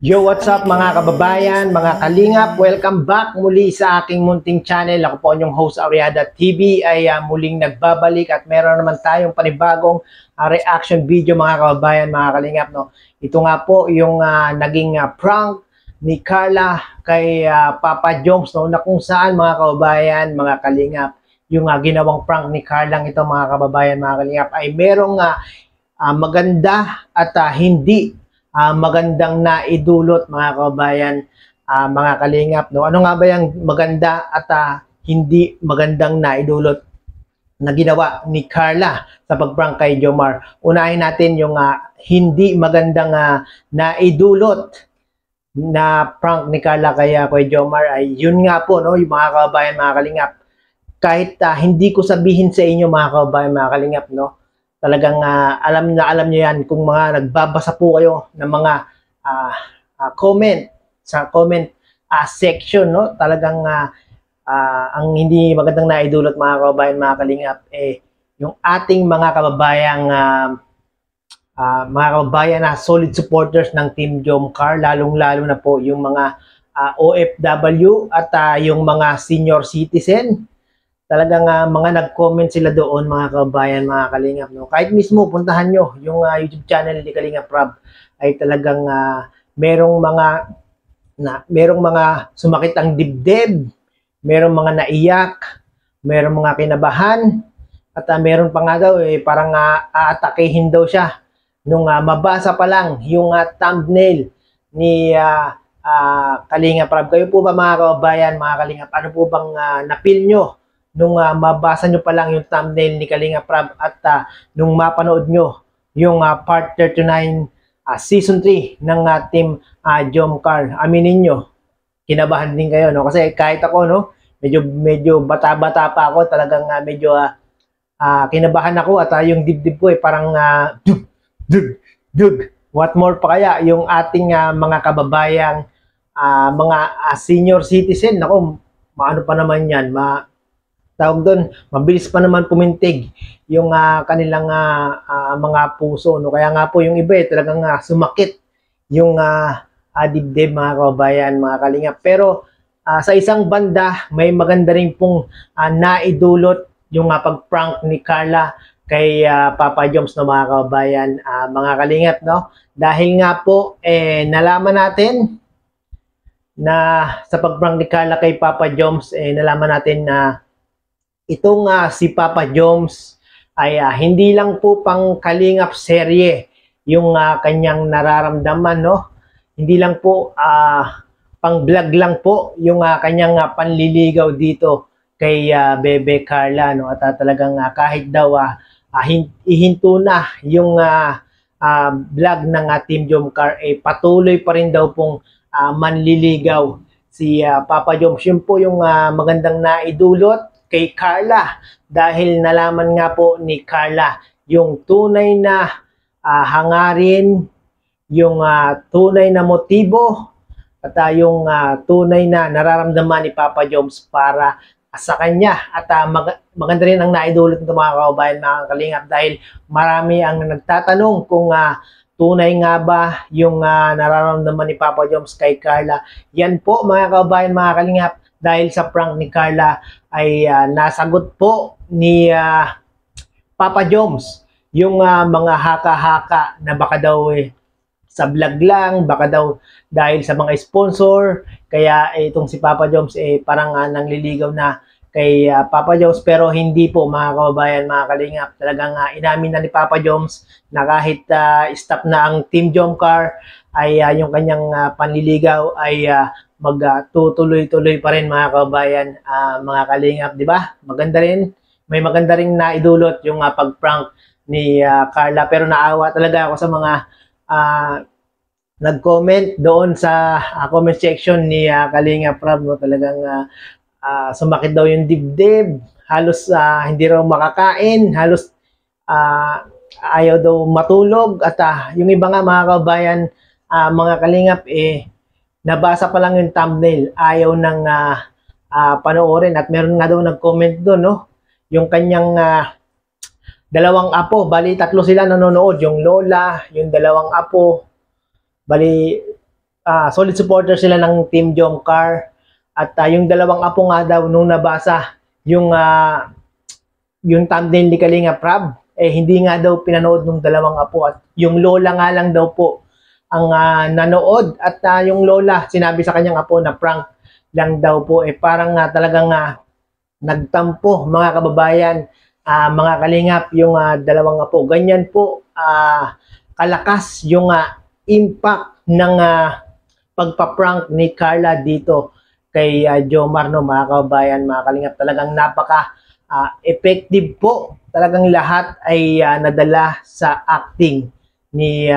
Yo, what's up mga kababayan, mga kalingap? Welcome back muli sa aking munting channel. Ako po yung host Ariada TV ay muling nagbabalik at meron naman tayong panibagong reaction video mga kababayan, mga kalingap. No? Ito nga po yung naging prank ni Carla kay Papa Joms, no? Na kung saan mga kababayan, mga kalingap, yung ginawang prank ni Carla ito mga kababayan, mga kalingap ay merong maganda at hindi magandang naidulot mga kababayan, mga kalingap, no? Ano nga ba yung maganda at hindi magandang naidulot na ginawa ni Carla sa pagprank kay Jomar? Unahin natin yung hindi magandang naidulot na prank ni Carla kay Jomar ay yun nga po, no, yung mga kababayan, mga kalingap. Kahit hindi ko sabihin sa inyo mga kababayan, mga kalingap, no, talagang alam nyo yan kung mga nagbabasa po kayo ng mga comment sa comment section, no? Talagang ang hindi magandang naidulot mga kababayan, mga kalingap, yung ating mga kababayan na solid supporters ng Team Jomcar, lalong-lalo na po yung mga OFW at yung mga senior citizen. Talagang mga nag-comment sila doon mga kababayan, mga kalingap, no? Kahit mismo puntahan nyo yung YouTube channel ni Kalingap Rob ay talagang merong mga sumakit ang dibdib, merong mga naiyak, merong mga kinabahan, at meron pa nga daw parang aatakehin daw siya nung mabasa pa lang yung thumbnail ni Kalingap Rob. Kayo po ba mga kababayan, mga kalingap, ano po bang na-feel nyo nung mabasa nyo pa lang yung thumbnail ni Kalingap Rob at nung mapanood nyo yung part 39 season 3 ng Team Jomcar? Aminin nyo, kinabahan din kayo, no? Kasi kahit ako, no, medyo bata-bata pa ako, talagang medyo kinabahan ako at yung dibdib ko parang dug. What more pa kaya yung ating mga kababayang mga senior citizen? Nako, maano pa naman yan, tawag doon, mabilis pa naman pumintig yung kanilang mga puso, no? Kaya nga po yung iba talagang sumakit yung dibdib mga kababayan, mga kalingap. Pero sa isang banda, may maganda rin pong naidulot yung pag-prank ni Carla kay Papa Joms, no, mga kababayan, mga kalingap, no? Dahil nga po nalaman natin na sa pag-prank ni Carla kay Papa Joms, nalaman natin na itong si Papa Joms ay hindi lang po pang kalingap serye yung kanyang nararamdaman, no? Hindi lang po pang vlog lang po yung kanyang panliligaw dito kay Bebe Carla, no? At talagang kahit daw ihinto na yung vlog ng Team Jomcar, patuloy pa rin daw pong manliligaw si Papa Joms. Yun po yung magandang naidulot kay Carla dahil nalaman nga po ni Carla yung tunay na hangarin, yung tunay na motibo at yung tunay na nararamdaman ni Papa Joms para sa kanya. At maganda rin ang naidulot ng mga kababayan, mga kalingap, dahil marami ang nagtatanong kung tunay nga ba yung nararamdaman ni Papa Joms kay Carla. Yan po mga kababayan, mga kalingap, dahil sa prank ni Carla ay nasagot po ni Papa Joms yung mga haka-haka na baka daw sa vlog lang, baka daw dahil sa mga sponsor, kaya itong si Papa Joms parang nangliligaw na kay Papa Joms. Pero hindi po mga kababayan, mga kalingap, talagang inamin na ni Papa Joms na kahit stop na ang Team Jomcar ay yung kanyang panliligaw ay magtutuloy-tuloy pa rin mga kababayan, mga kalingap, di ba? Maganda rin, may maganda rin naidulot yung pag-prank ni Carla. Pero naawa talaga ako sa mga nag-comment doon sa comment section ni Kalingap Rob, no? Talagang sumakit daw yung dibdib, halos hindi raw makakain, halos ayaw daw matulog, at yung iba nga mga kababayan, mga kalingap, nabasa pa lang yung thumbnail, ayaw nang panoorin. At meron nga daw nag-comment doon, no? Yung kanyang dalawang apo, bali tatlo sila nanonood, yung lola, yung dalawang apo, bali solid supporter sila ng Team Jomcar. At yung dalawang apo nga daw nung nabasa yung thumbnail ni Kalinga Prab, hindi nga daw pinanood ng dalawang apo, at yung lola nga lang daw po ang nanood, at yung lola sinabi sa kanyang apo na prank lang daw po. Parang talagang nagtampo, mga kababayan, mga kalingap, yung dalawang apo. Ganyan po kalakas yung impact ng pagpa-prank ni Carla dito kay Jomar, no, mga kababayan, mga kalingap. Talagang napaka effective po. Talagang lahat ay nadala sa acting ni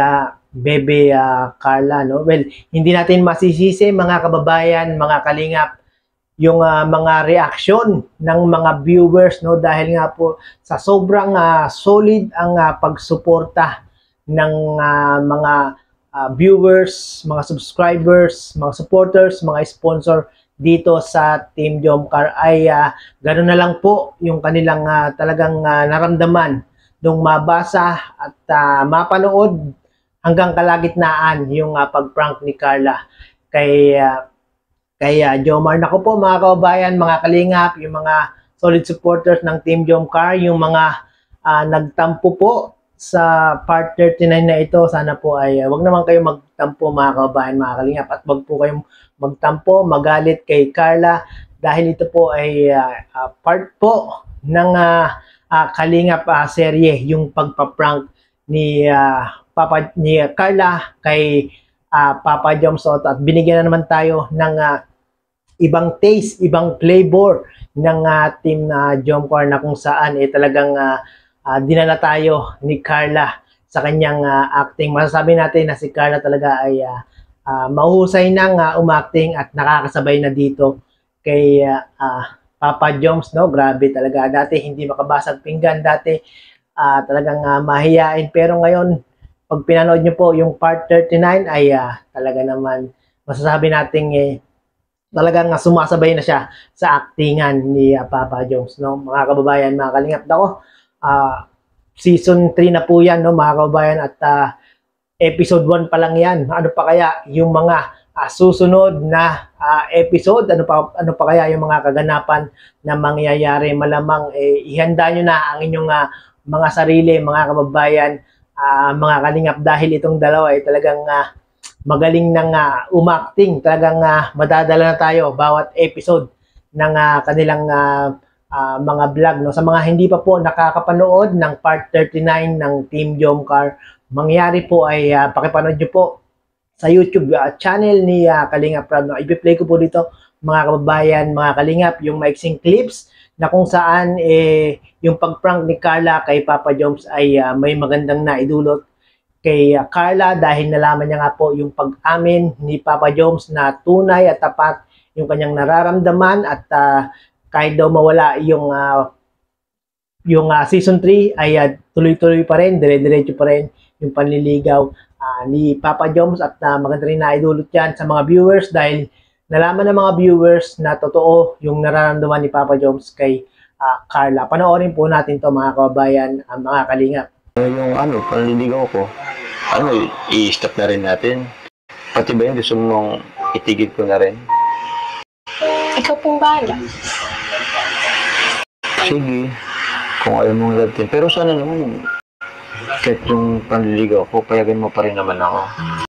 Bebe Carla, no. Well, hindi natin masisisi, mga kababayan, mga kalingap, yung mga reaksyon ng mga viewers, no, dahil nga po sa sobrang solid ang pagsuporta ng mga viewers, mga subscribers, mga supporters, mga sponsor dito sa Team Jomcar, ay gano'n na lang po yung kanilang talagang naramdaman nung mabasa at mapanood hanggang kalagitnaan yung pag-prank ni Carla kay Jomar. Nako po, mga kababayan, mga kalingap, yung mga solid supporters ng Team Jomcar, yung mga nagtampo po sa part 39 na ito, sana po ay wag naman kayo magtampo, mga kababayan, mga kalingap, at wag po kayong magtampo, magalit kay Carla, dahil ito po ay part po ng Kalingap serye, yung pagpa-prank ni Carla kay Papa Joms Soto, at binigyan na naman tayo ng ibang taste, ibang flavor ng Team Jomcar, na kung saan talagang dinala tayo ni Carla sa kanyang acting. Masasabi natin na si Carla talaga ay mahusay ng umacting at nakakasabay na dito kay Papa Joms, no. Grabe talaga, dati hindi makabasag pinggan, dati talagang mahiyain, pero ngayon pag pinanood nyo po yung part 39 ay talaga naman masasabi nating talagang sumasabay na siya sa actingan ni Papa Joms, no, mga kababayan, mga kalingap. Ako, season 3 na po yan, no, mga kababayan, at episode 1 pa lang yan. Ano pa kaya yung mga susunod na episode? Ano pa kaya yung mga kaganapan na mangyayari? Malamang ihanda nyo na ang inyong mga sarili, mga kababayan, mga kalingap, dahil itong dalawa ay talagang magaling ng umacting. Talagang madadala na tayo bawat episode ng kanilang mga vlog, no. Sa mga hindi pa po nakakapanood ng part 39 ng Team Jomcar, mangyari po ay pakipanood nyo po sa YouTube channel ni Kalingap Prab, no. I-play ko po dito, mga kababayan, mga kalingap, yung maiksing clips na kung saan yung pag-prank ni Carla kay Papa Joms ay may magandang naidulot kay Carla, dahil nalaman niya nga po yung pag-amin ni Papa Joms na tunay at tapat yung kanyang nararamdaman, at kahit daw mawala yung season 3 ay tuloy-tuloy pa rin, dire-diretso pa rin yung panliligaw ni Papa Joms, at maganda rin naidulot yan sa mga viewers, dahil nalaman ng mga viewers na totoo yung nararamdaman ni Papa Joms kay Carla. Panoorin po natin to, mga kababayan, mga kalingap. Yung panliligaw ko, i-stop na rin natin. Pati ba yun, gusto mong itigil ko na rin? Ikaw pong bahala. Sige, kung ayaw mong latin. Pero sana naman, kahit yung panliligaw ko, payagan mo pa rin naman ako.